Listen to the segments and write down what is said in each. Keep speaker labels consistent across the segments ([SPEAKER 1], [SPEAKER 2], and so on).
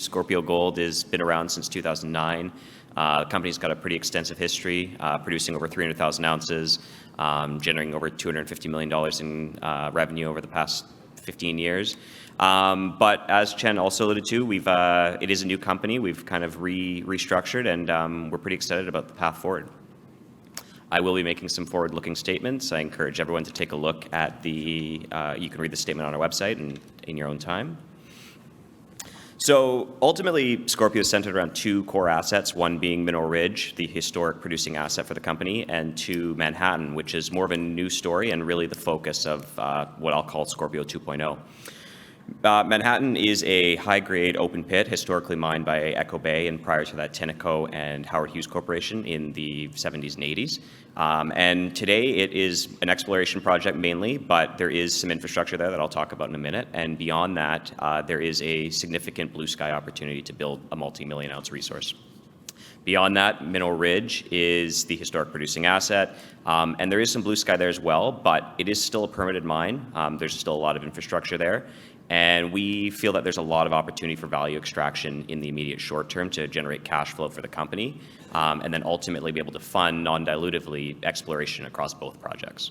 [SPEAKER 1] Scorpio Gold has been around since 2009. The company's got a pretty extensive history, producing over 300,000 ounces, generating over $250 million in revenue over the past 15 years. But as Chen also alluded to, it is a new company. We've kind of restructured, and we're pretty excited about the path forward. I will be making some forward-looking statements. I encourage everyone to take a look at you can read the statement on our website and in your own time. So ultimately, Scorpio is centered around two core assets, one being Mineral Ridge, the historic producing asset for the company, and two, Manhattan, which is more of a new story and really the focus of what I'll call Scorpio 2.0. Manhattan is a high-grade open pit historically mined by Echo Bay and prior to that Tenneco and Howard Hughes Corporation in the 70s and 80s. And today it is an exploration project mainly, but there is some infrastructure there that I'll talk about in a minute. And beyond that, there is a significant blue sky opportunity to build a multi-million ounce resource. Beyond that, Mineral Ridge is the historic producing asset, and there is some blue sky there as well, but it is still a permitted mine. There's still a lot of infrastructure there. And we feel that there's a lot of opportunity for value extraction in the immediate short term to generate cash flow for the company, and then ultimately be able to fund non-dilutively exploration across both projects.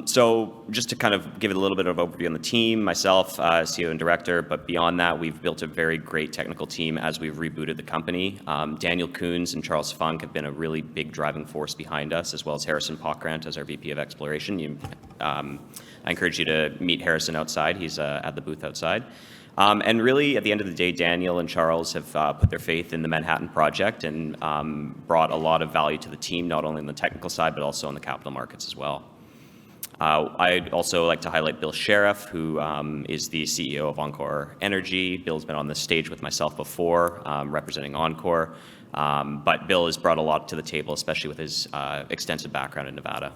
[SPEAKER 1] So just to kind of give it a little bit of overview on the team, myself, CEO and director, but beyond that, we've built a very great technical team as we've rebooted the company. Daniel Coons and Charles Funk have been a really big driving force behind us, as well as Harrison Pockrant as our VP of Exploration. I encourage you to meet Harrison outside. He's at the booth outside. And really, at the end of the day, Daniel and Charles have put their faith in the Manhattan project and brought a lot of value to the team, not only on the technical side, but also on the capital markets as well. I'd also like to highlight Bill Sheriff, who is the CEO of Encore Energy. Bill's been on this stage with myself before, representing Encore, but Bill has brought a lot to the table, especially with his extensive background in Nevada.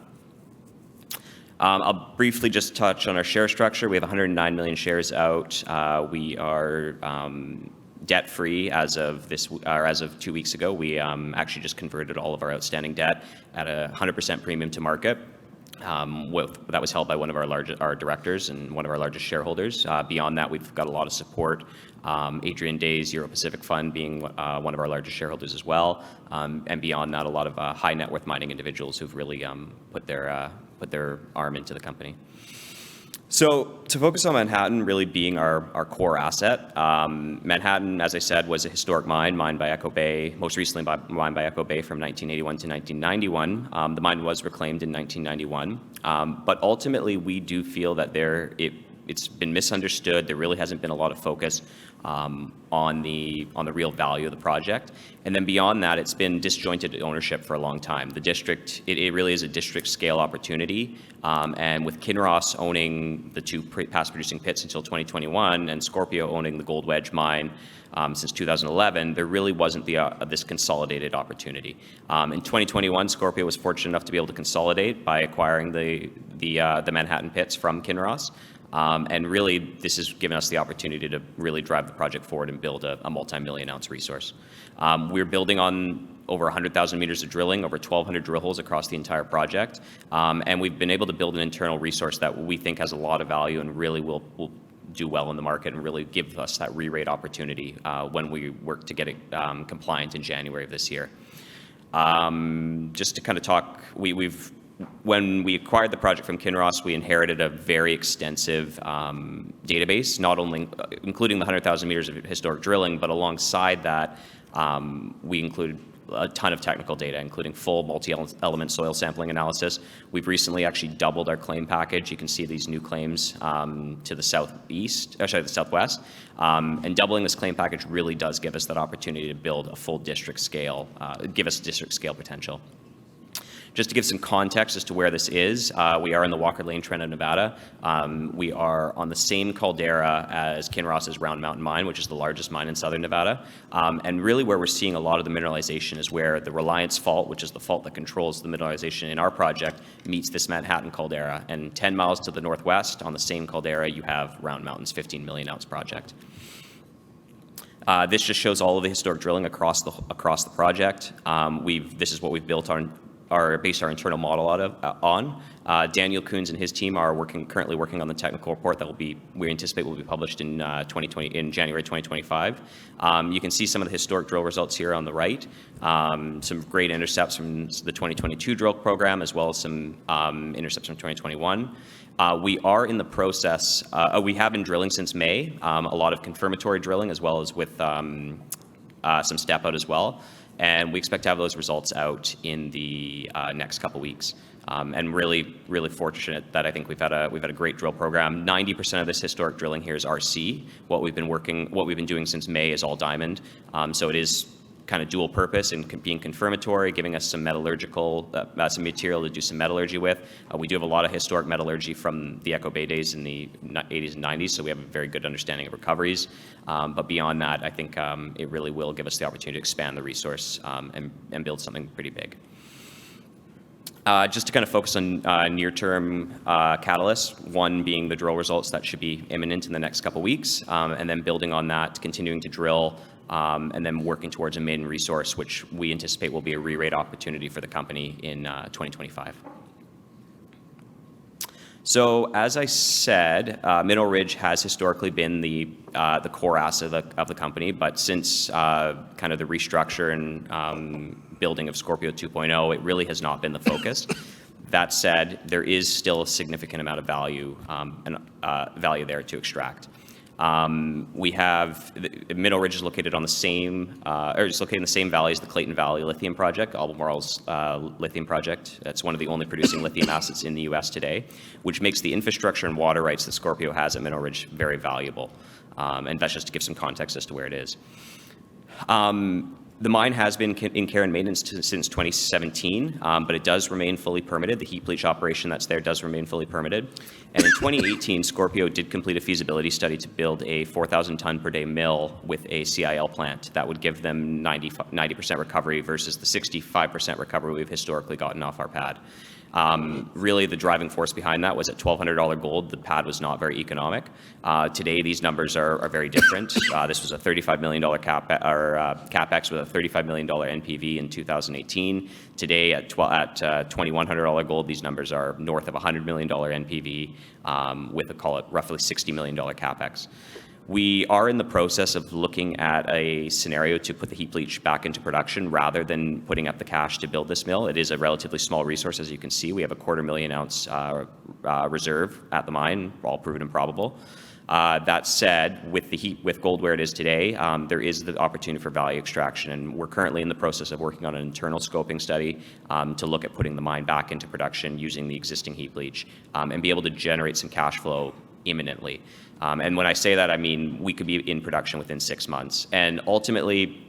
[SPEAKER 1] I'll briefly just touch on our share structure. We have 109 million shares out. We are debt-free as of 2 weeks ago. We actually just converted all of our outstanding debt at a 100% premium to market. That was held by one of our directors and one of our largest shareholders. Beyond that, we've got a lot of support. Adrian Day's Euro Pacific Fund being one of our largest shareholders as well. And beyond that, a lot of high net worth mining individuals who've really put their arm into the company. So to focus on Manhattan really being our core asset, Manhattan, as I said, was a historic mine mined by Echo Bay, most recently mined by Echo Bay from 1981 to 1991. The mine was reclaimed in 1991, but ultimately we do feel that it's been misunderstood. There really hasn't been a lot of focus on the real value of the project. And then beyond that, it's been disjointed ownership for a long time. The district, it really is a district scale opportunity. And with Kinross owning the two past producing pits until 2021 and Scorpio owning the Gold Wedge mine since 2011, there really wasn't this consolidated opportunity. In 2021, Scorpio was fortunate enough to be able to consolidate by acquiring the Manhattan pits from Kinross. And really, this has given us the opportunity to really drive the project forward and build a multi-million ounce resource. We're building on over 100,000 meters of drilling, over 1,200 drill holes across the entire project. And we've been able to build an internal resource that we think has a lot of value and really will do well in the market and really give us that re-rate opportunity when we work to get it compliant in January of this year. Just to kind of talk, when we acquired the project from Kinross, we inherited a very extensive database, not only including the 100,000 meters of historic drilling, but alongside that, we included a ton of technical data, including full multi-element soil sampling analysis. We've recently actually doubled our claim package. You can see these new claims to the southwest. And doubling this claim package really does give us that opportunity to build a full district scale, give us district scale potential. Just to give some context as to where this is, we are in the Walker Lane Trend of Nevada. We are on the same caldera as Kinross's Round Mountain Mine, which is the largest mine in southern Nevada. And really where we're seeing a lot of the mineralization is where the Reliance Fault, which is the fault that controls the mineralization in our project, meets this Manhattan caldera. And 10 miles to the northwest on the same caldera, you have Round Mountain's 15 million ounce project. This just shows all of the historic drilling across the project. This is what we've built on based our internal model on. Daniel Coons and his team are currently working on the technical report that we anticipate will be published in January 2025. You can see some of the historic drill results here on the right. Some great intercepts from the 2022 drill program, as well as some intercepts from 2021. We are in the process, we have been drilling since May, a lot of confirmatory drilling, as well as with some step out as well. And we expect to have those results out in the next couple weeks. And really, really fortunate that I think we've had a great drill program. 90% of this historic drilling here is RC. What we've been doing since May is all diamond. So it is kind of dual purpose and being confirmatory, giving us some metallurgical, some material to do some metallurgy with. We do have a lot of historic metallurgy from the Echo Bay days in the 80s and 90s, so we have a very good understanding of recoveries. But beyond that, I think it really will give us the opportunity to expand the resource and build something pretty big. Just to kind of focus on near-term catalysts, one being the drill results that should be imminent in the next couple weeks, and then building on that, continuing to drill, and then working towards a maiden resource, which we anticipate will be a re-rate opportunity for the company in 2025. So as I said, Mineral Ridge has historically been the core asset of the company, but since kind of the restructure and building of Scorpio 2.0, it really has not been the focus. That said, there is still a significant amount of value there to extract. We have Mineral Ridge is located on the same, or is located in the same valley as the Clayton Valley Lithium Project, Albemarle's lithium project. That's one of the only producing lithium assets in the U.S. today, which makes the infrastructure and water rights that Scorpio has at Mineral Ridge very valuable. And that's just to give some context as to where it is. The mine has been in care and maintenance since 2017, but it does remain fully permitted. The heap leach operation that's there does remain fully permitted. And in 2018, Scorpio did complete a feasibility study to build a 4,000 ton per day mill with a CIL plant that would give them 90% recovery versus the 65% recovery we've historically gotten off our pad. Really, the driving force behind that was at $1,200 gold, the pad was not very economic. Today, these numbers are very different. This was a $35 million capex with a $35 million NPV in 2018. Today, at $2,100 gold, these numbers are north of $100 million NPV with call it roughly $60 million capex. We are in the process of looking at a scenario to put the heap leach back into production rather than putting up the cash to build this mill. It is a relatively small resource, as you can see. We have a 250,000 ounce reserve at the mine, all proven and probable. That said, with gold where it is today, there is the opportunity for value extraction, and we're currently in the process of working on an internal scoping study to look at putting the mine back into production using the existing heap leach and be able to generate some cash flow imminently. And when I say that, I mean we could be in production within 6 months. And ultimately,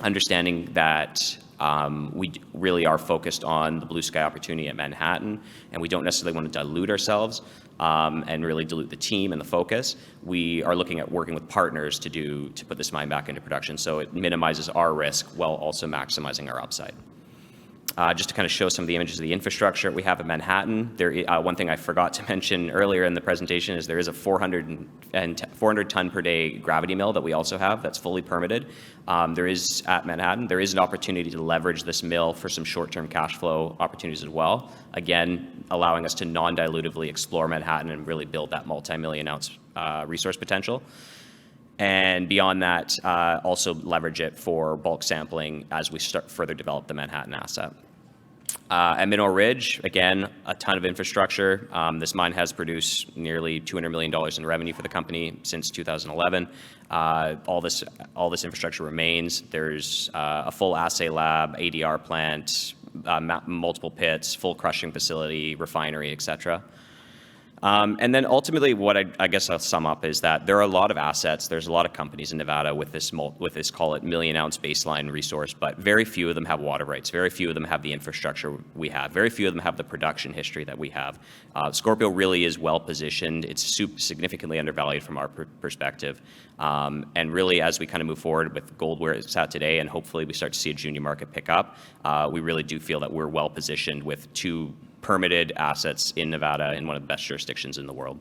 [SPEAKER 1] understanding that we really are focused on the blue sky opportunity at Manhattan, and we don't necessarily want to dilute ourselves and really dilute the team and the focus. We are looking at working with partners to put this mine back into production, so it minimizes our risk while also maximizing our upside. Just to kind of show some of the images of the infrastructure we have at Manhattan. One thing I forgot to mention earlier in the presentation is there is a 400 ton per day gravity mill that we also have that's fully permitted. At Manhattan, there is an opportunity to leverage this mill for some short-term cash flow opportunities as well. Again, allowing us to non-dilutively explore Manhattan and really build that multi-million ounce resource potential. And beyond that, also leverage it for bulk sampling as we start further develop the Manhattan asset. At Mineral Ridge, again, a ton of infrastructure. This mine has produced nearly $200 million in revenue for the company since 2011. All this infrastructure remains. There's a full assay lab, ADR plant, multiple pits, full crushing facility, refinery, et cetera. And then ultimately, what I guess I'll sum up is that there are a lot of assets. There's a lot of companies in Nevada with this call it million ounce baseline resource, but very few of them have water rights. Very few of them have the infrastructure we have. Very few of them have the production history that we have. Scorpio really is well positioned. It's significantly undervalued from our perspective. And really, as we kind of move forward with gold where it's at today, and hopefully we start to see a junior market pick up, we really do feel that we're well positioned with two permitted assets in Nevada in one of the best jurisdictions in the world.